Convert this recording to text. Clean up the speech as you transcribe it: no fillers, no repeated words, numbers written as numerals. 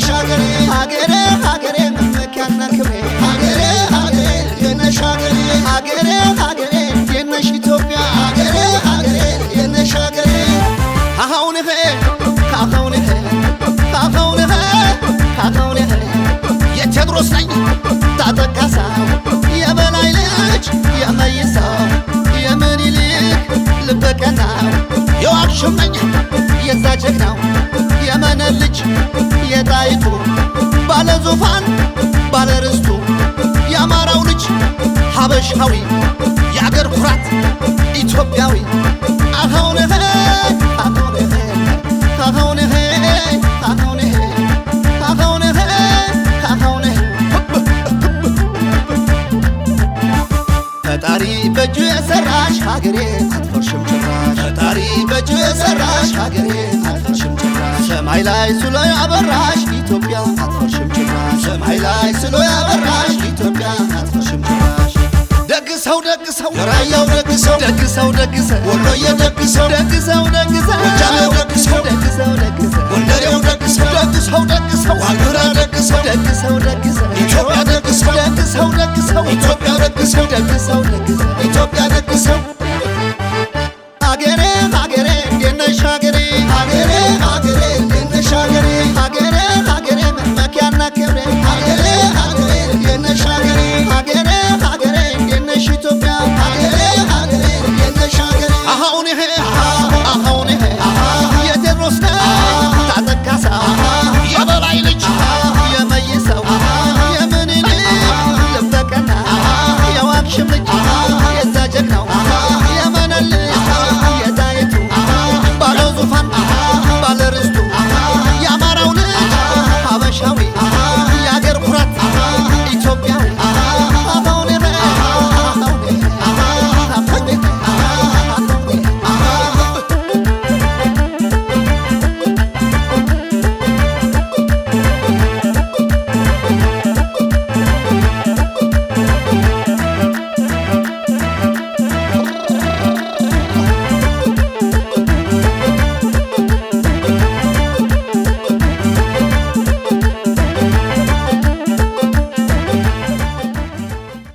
የነሻገሬ ሀገሬ ሀገሬ መመኪያና ክብሬ ሀገሬ ሀገሬ የነሻገሬ ሀገሬ ሀገሬ የነሽ ኢትዮጵያ ሀገሬ ሀገሬ የነሻገሬ አሁንህ ካሁንህ ካሁንህ ካሁንህ የቴድሮስ ነኝ ታጠቃሳው የበላይ ልጅ የመይሳው የምኒልክ ልበቀናው የዋግሽም ነኝ የዛ ጀግናው የመነን ልጅ የጣይቱ ባለ ዙፋን ባለ ርስቱ የአማራው ልጅ ሀበሻዊ የአገር ኩራት ኢትዮጵያዊ አሁንህ አሁንህ አሁንህ አሁንህ አሁንህ አሁንህ ፈጣሪ በእጁ የሰራሽ ሀገሬ አትፈርሽም ጭራሽ ፈጣሪ በእጁ የሰራሽ ሀገሬ አትፈርሽም ጭራሽ ሰማይ ላይ ስሎ ያበራሽ ኢትዮጵያ አትፈርሽም ጭራሽ ሰማይ ላይ ስሎ ያበራሽ ኢትዮጵያ አትፈርሽም ጭራሽ ደግሰው ደግሰው ራያው ደግሰው ደግሰው ደግሰው ወሎዬ ደግሰው ደግሰው ደግሰው ጎጃሜው ደግሰው ደግሰው ደግሰው ጎንደሬው ደግሰው ደግሰው ደግሰው ዋግኽምራ ደግሰው ደግሰው ደግሰው ኢትዮጵያ ደግሰው ደግሰው ደግሰው ኢትዮጵያ ደግሰው ደግሰው ደግሰው ኢትዮጵያ ደግሰው